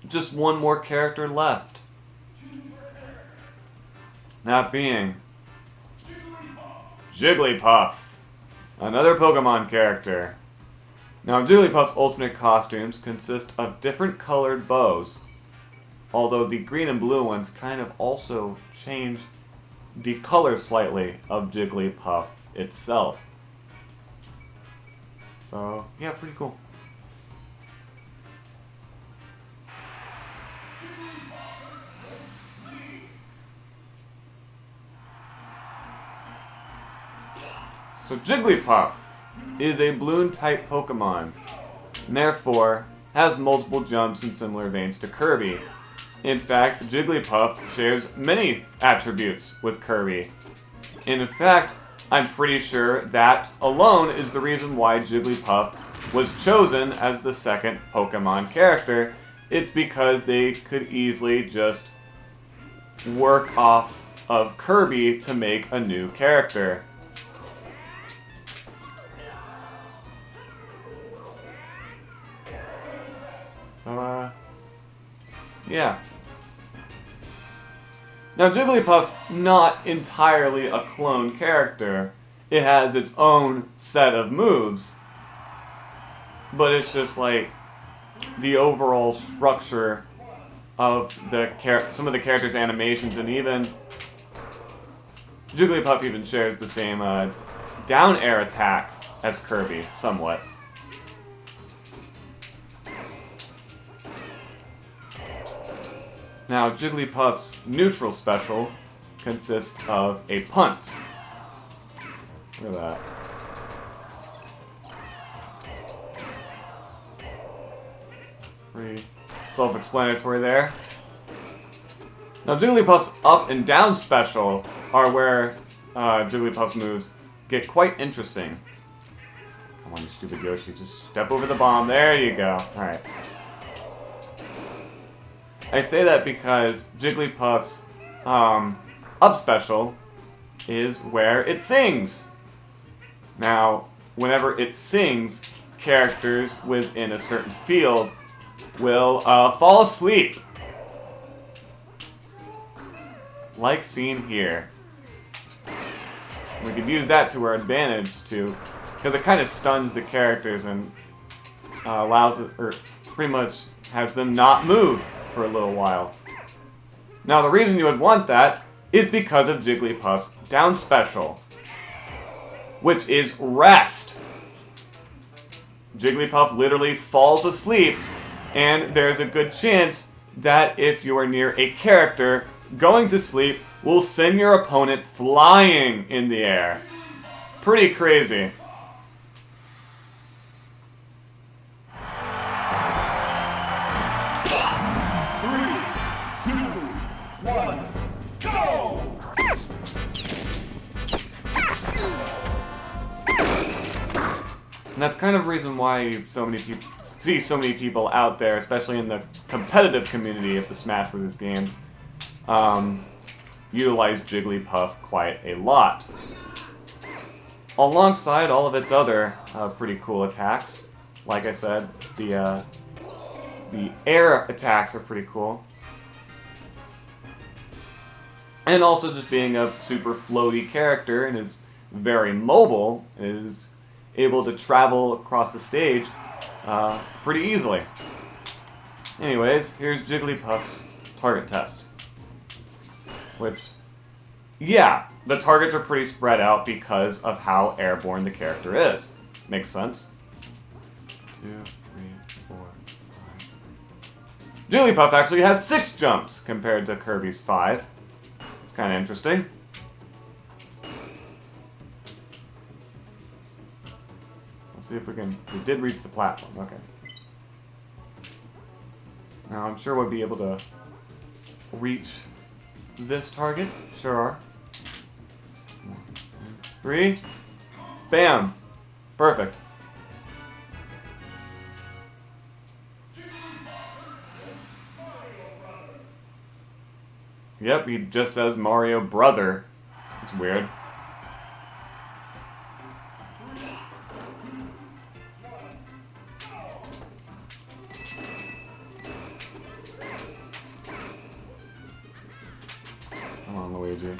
just one more character left. That being Jigglypuff, another Pokemon character. Now, Jigglypuff's ultimate costumes consist of different colored bows, although the green and blue ones kind of also change the color slightly of Jigglypuff itself. So, yeah, pretty cool. So Jigglypuff is a balloon-type Pokemon, and therefore has multiple jumps in similar veins to Kirby. In fact, Jigglypuff shares many attributes with Kirby. And in fact, I'm pretty sure that alone is the reason why Jigglypuff was chosen as the second Pokemon character. It's because they could easily just work off of Kirby to make a new character. So, yeah. Now, Jigglypuff's not entirely a clone character. It has its own set of moves. But it's just like the overall structure of the some of the characters' animations, and even Jigglypuff even shares the same down air attack as Kirby, somewhat. Now, Jigglypuff's neutral special consists of a punt. Look at that. Pretty self-explanatory there. Now, Jigglypuff's up and down special are where Jigglypuff's moves get quite interesting. Come on, you stupid Yoshi, just step over the bomb. There you go. Alright. I say that because Jigglypuff's up special is where it sings. Now, whenever it sings, characters within a certain field will fall asleep. Like seen here. We could use that to our advantage too, because it kind of stuns the characters and allows it, or pretty much has them not move for a little while. Now, the reason you would want that is because of Jigglypuff's down special, which is rest. Jigglypuff literally falls asleep, and there's a good chance that if you are near a character, going to sleep will send your opponent flying in the air. Pretty crazy. And that's kind of the reason why so many people see so many people out there, especially in the competitive community of the Smash Bros. Games, utilize Jigglypuff quite a lot. Alongside all of its other pretty cool attacks. Like I said, the air attacks are pretty cool. And also just being a super floaty character and is very mobile, is able to travel across the stage pretty easily. Anyways, here's Jigglypuff's target test. Which, yeah, the targets are pretty spread out because of how airborne the character is. Makes sense. 2, 3, 4, 5. Jigglypuff actually has 6 jumps compared to Kirby's 5. It's kind of interesting. See if we can. We did reach the platform. Okay. Now I'm sure we'll be able to reach this target. Sure are. 1, 2, 3. Bam! Perfect. Yep, he just says Mario Brother. It's weird. Luigi.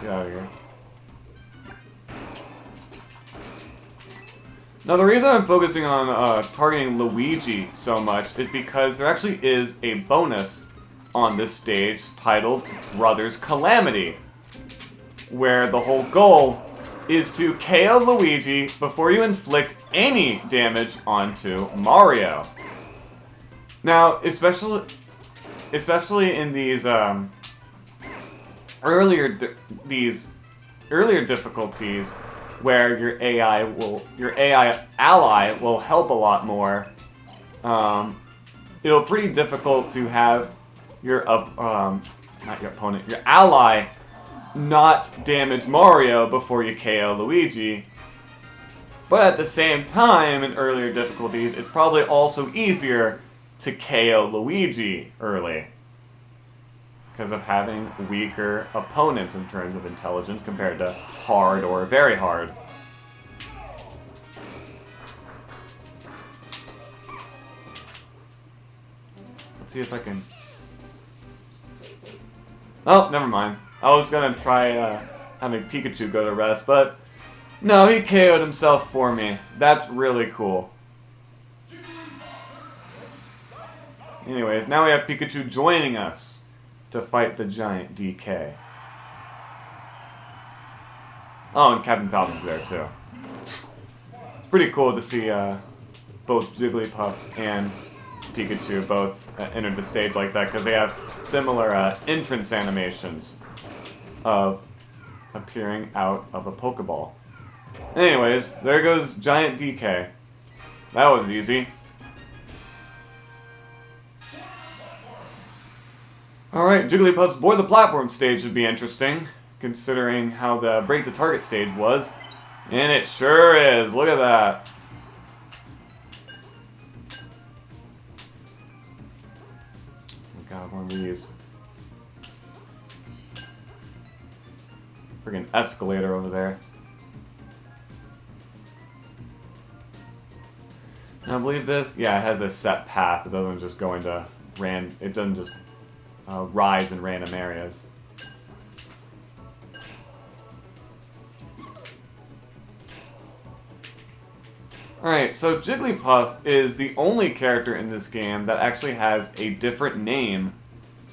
Get out of here. Now, the reason I'm focusing on targeting Luigi so much is because there actually is a bonus on this stage titled Brother's Calamity, where the whole goal is to KO Luigi before you inflict any damage onto Mario. Now, especially in these earlier difficulties, where your AI ally will help a lot more. It'll pretty difficult to have your not your opponent, your ally, not damage Mario before you KO Luigi. But at the same time, in earlier difficulties, it's probably also easier to KO Luigi early, because of having weaker opponents in terms of intelligence compared to hard or very hard. Let's see if I can... Oh, never mind. I was gonna try having Pikachu go to rest, but no, he KO'd himself for me. That's really cool. Anyways, now we have Pikachu joining us to fight the giant DK. Oh, and Captain Falcon's there too. It's pretty cool to see both Jigglypuff and Pikachu both enter the stage like that, because they have similar entrance animations of appearing out of a Pokeball. Anyways, there goes Giant DK. That was easy. Alright, Jigglypuff's Board the Platform stage should be interesting, considering how the Break the Target stage was. And it sure is, look at that. Oh god, one of these. Friggin' escalator over there. And I believe this, yeah, it has a set path. It doesn't just go into it doesn't just rise in random areas. Alright, so Jigglypuff is the only character in this game that actually has a different name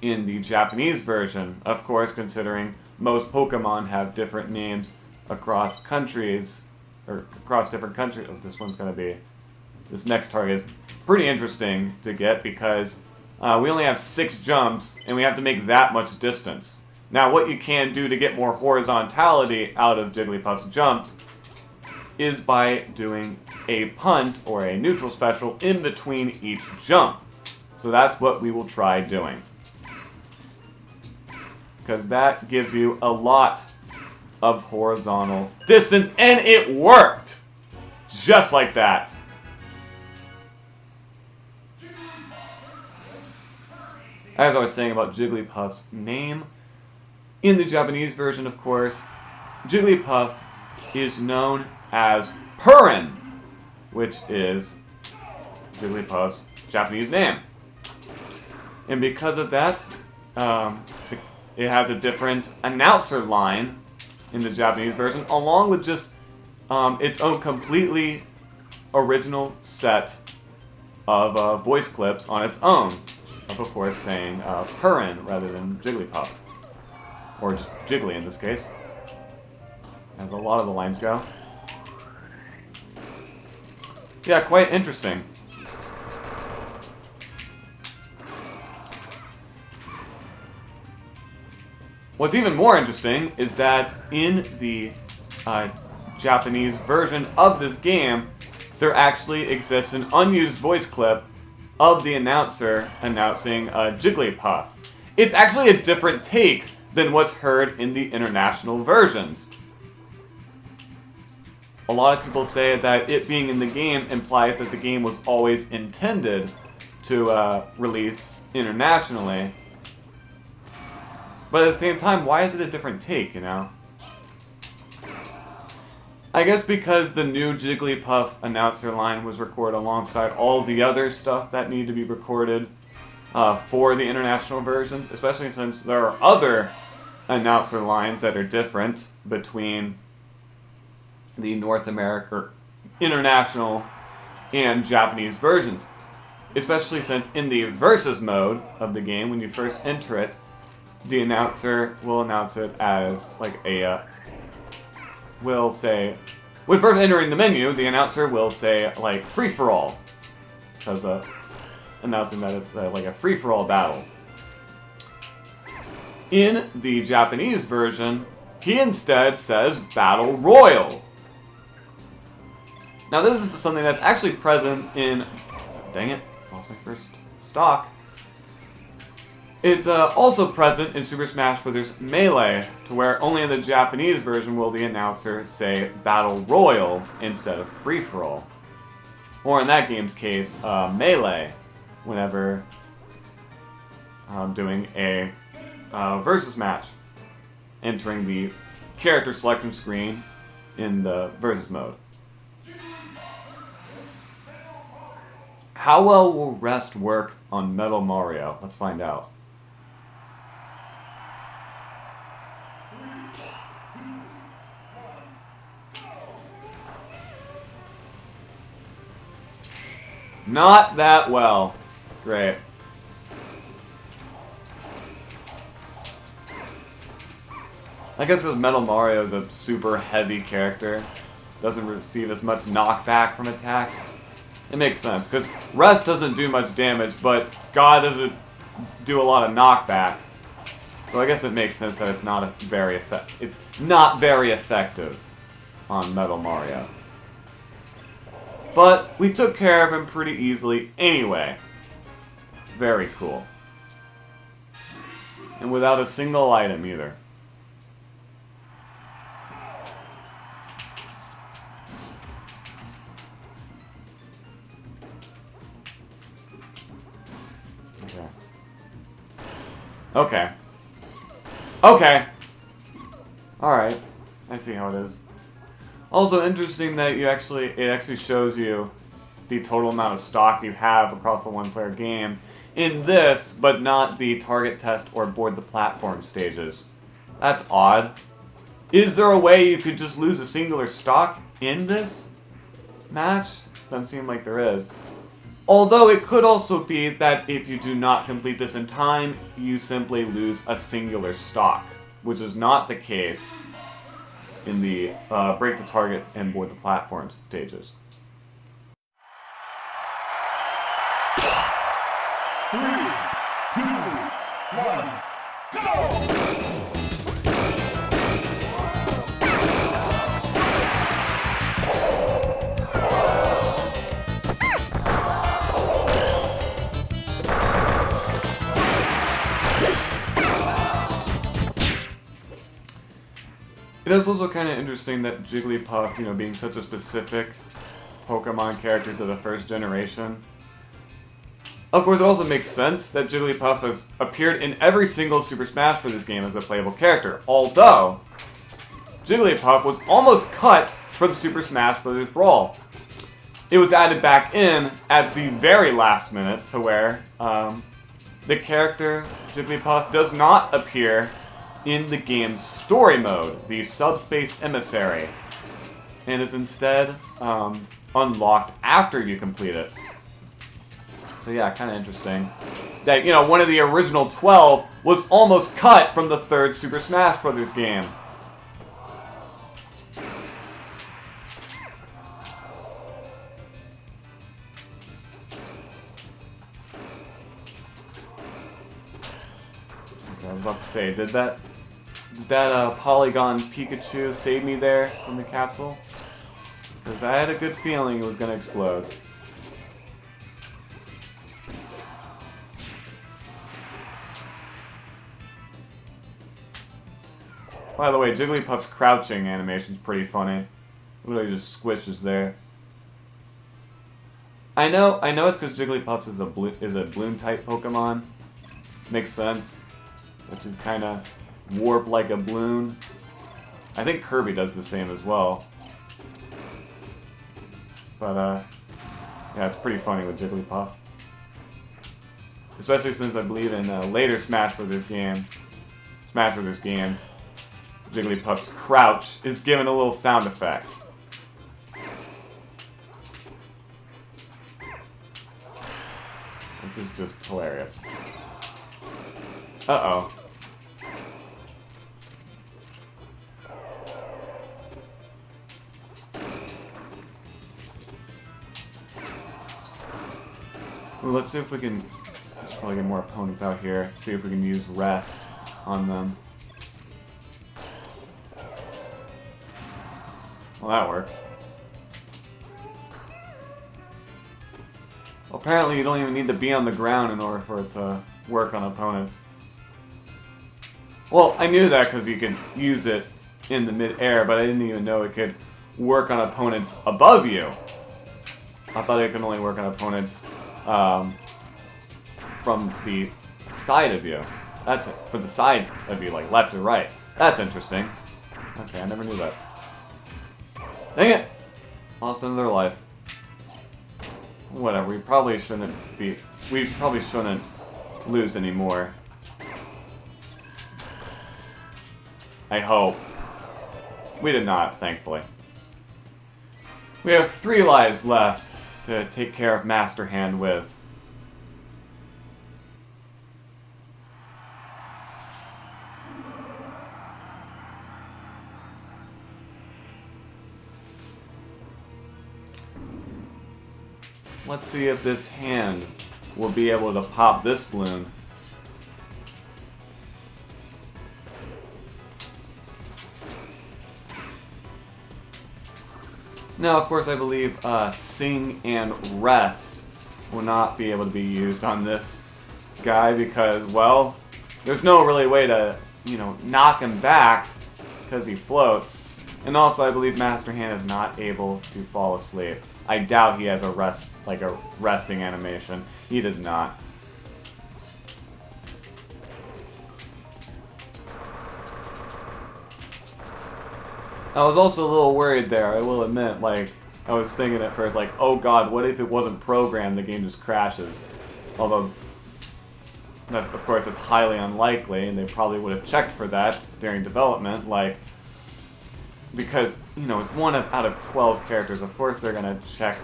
in the Japanese version. Of course, considering most Pokemon have different names across countries, or across different countries. Oh, this next target is pretty interesting to get, because we only have 6 jumps, and we have to make that much distance. Now, what you can do to get more horizontality out of Jigglypuff's jumps is by doing a punt or a neutral special in between each jump. So that's what we will try doing, because that gives you a lot of horizontal distance, and it worked! Just like that. As I was saying about Jigglypuff's name, in the Japanese version, of course, Jigglypuff is known as Purin, which is Jigglypuff's Japanese name. And because of that, it has a different announcer line in the Japanese version, along with just its own completely original set of voice clips on its own. Of course, saying Purin rather than Jigglypuff. Or just Jiggly in this case. As a lot of the lines go. Yeah, quite interesting. What's even more interesting is that in the Japanese version of this game, there actually exists an unused voice clip of the announcer announcing Jigglypuff. It's actually a different take than what's heard in the international versions. A lot of people say that it being in the game implies that the game was always intended to release internationally. But at the same time, why is it a different take, you know? I guess because the new Jigglypuff announcer line was recorded alongside all the other stuff that needed to be recorded for the international versions, especially since there are other announcer lines that are different between the North America, or international, and Japanese versions. Especially since in the versus mode of the game, when you first enter it, the announcer will announce it as like a, will say, when first entering the menu, the announcer will say like free-for-all, because announcing that it's like a free-for-all battle. In the Japanese version, he instead says Battle Royal. Now this is something that's actually present in... Dang it, lost my first stock. It's also present in Super Smash Bros. Melee, to where only in the Japanese version will the announcer say Battle Royal instead of Free-for-all. Or in that game's case, Melee, whenever doing a versus match, entering the character selection screen in the versus mode. How well will rest work on Metal Mario? Let's find out. Not that well. Great. I guess because Metal Mario is a super heavy character, doesn't receive as much knockback from attacks. It makes sense, because Rest doesn't do much damage, but God doesn't do a lot of knockback. So I guess it makes sense that it's not very effective on Metal Mario. But we took care of him pretty easily anyway. Very cool. And without a single item either. Okay. Okay. Alright. I see how it is. Also interesting that it actually shows you the total amount of stock you have across the one-player game in this, but not the target test or board the platform stages. That's odd. Is there a way you could just lose a singular stock in this match? Doesn't seem like there is. Although it could also be that if you do not complete this in time, you simply lose a singular stock, which is not the case in the break the targets and board the platforms stages. 3, 2, 1, go! It is also kind of interesting that Jigglypuff, being such a specific Pokemon character to the first generation. Of course, it also makes sense that Jigglypuff has appeared in every single Super Smash Bros. Game as a playable character. Although, Jigglypuff was almost cut from Super Smash Bros. Brawl. It was added back in at the very last minute to where the character, Jigglypuff, does not appear in the game's story mode, the Subspace Emissary, and is instead unlocked after you complete it. So yeah, kind of interesting that, one of the original 12 was almost cut from the third Super Smash Bros. Game. Okay, I was about to say, did that Polygon Pikachu save me there from the capsule? Because I had a good feeling it was going to explode. By the way, Jigglypuff's crouching animation's pretty funny. Literally just squishes there. I know it's because Jigglypuff is a balloon type Pokemon. Makes sense. Which is kind of warp like a balloon. I think Kirby does the same as well. But yeah, it's pretty funny with Jigglypuff. Especially since I believe in later Smash Bros. Game, Smash Bros. Games, Jigglypuff's crouch is given a little sound effect. Which is just hilarious. Uh-oh. Well, let's see if we can... Let's probably get more opponents out here. See if we can use rest on them. Well, that works. Apparently, you don't even need to be on the ground in order for it to work on opponents. Well, I knew that because you could use it in the mid-air, but I didn't even know it could work on opponents above you. I thought it could only work on opponents from the side of you. That's for the sides of you, like left or right. That's interesting. Okay, I never knew that. Dang it! Lost another life. Whatever, we probably shouldn't lose anymore. I hope. We did not, thankfully. We have 3 lives left to take care of Master Hand with. Let's see if this hand will be able to pop this balloon. Now, of course, I believe Sing and Rest will not be able to be used on this guy because, well, there's no really way to, you know, knock him back because he floats. And also, I believe Master Hand is not able to fall asleep. I doubt he has a resting animation. He does not. I was also a little worried there, I will admit. Like, I was thinking at first, like, oh god, what if it wasn't programmed, the game just crashes? Although, that, of course, it's highly unlikely, and they probably would have checked for that during development, like, because, you know, it's 1 out of 12 characters. Of course they're gonna check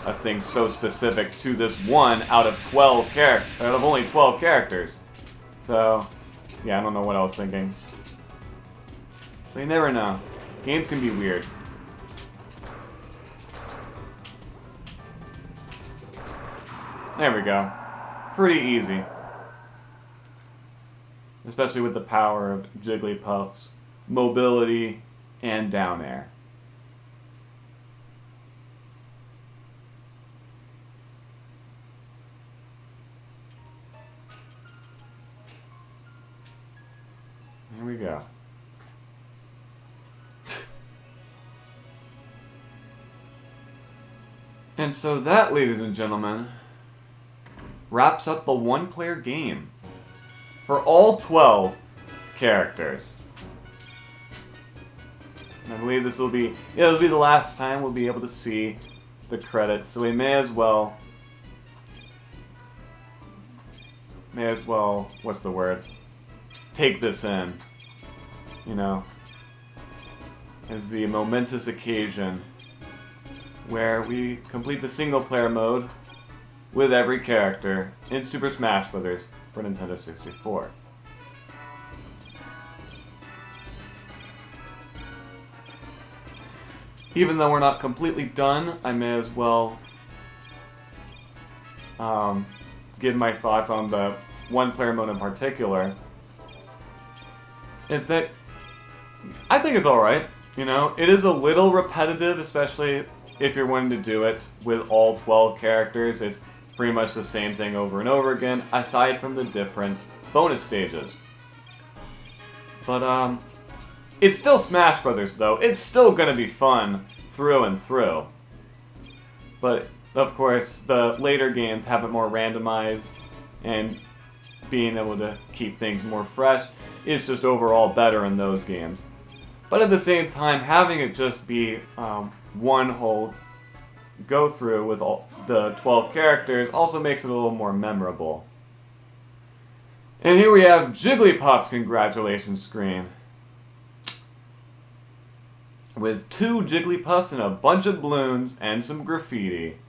a thing so specific to this 1 out of 12 characters, out of only 12 characters. So, yeah, I don't know what I was thinking. But you never know. Games can be weird. There we go. Pretty easy. Especially with the power of Jigglypuff's mobility and down air. Here we go. And so that, ladies and gentlemen, wraps up the 1-player game for all 12 characters. I believe this will be, it'll be the last time we'll be able to see the credits, so we may as well, what's the word? Take this in, you know, as the momentous occasion where we complete the single-player mode with every character in Super Smash Bros. For Nintendo 64. Even though we're not completely done, I may as well give my thoughts on the 1-player mode in particular. It's that I think it's alright, you know? It is a little repetitive, especially if you're wanting to do it with all 12 characters. It's pretty much the same thing over and over again, aside from the different bonus stages. But, it's still Smash Brothers, though. It's still gonna be fun through and through. But, of course, the later games have it more randomized, and being able to keep things more fresh is just overall better in those games. But at the same time, having it just be one whole go-through with all the 12 characters also makes it a little more memorable. And here we have Jigglypuff's congratulations screen. With 2 Jigglypuffs and a bunch of balloons and some graffiti.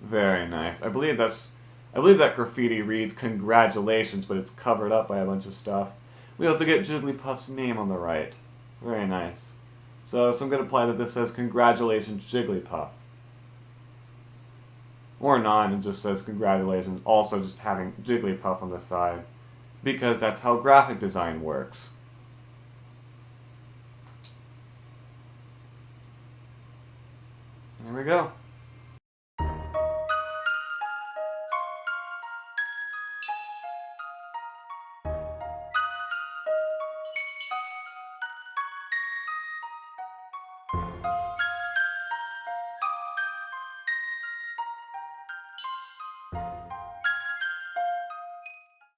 Very nice. I believe that graffiti reads congratulations, but it's covered up by a bunch of stuff. We also get Jigglypuff's name on the right. Very nice. So I'm going to apply that this says congratulations Jigglypuff. Or not, it just says congratulations, also just having Jigglypuff on the side. Because that's how graphic design works. There we go.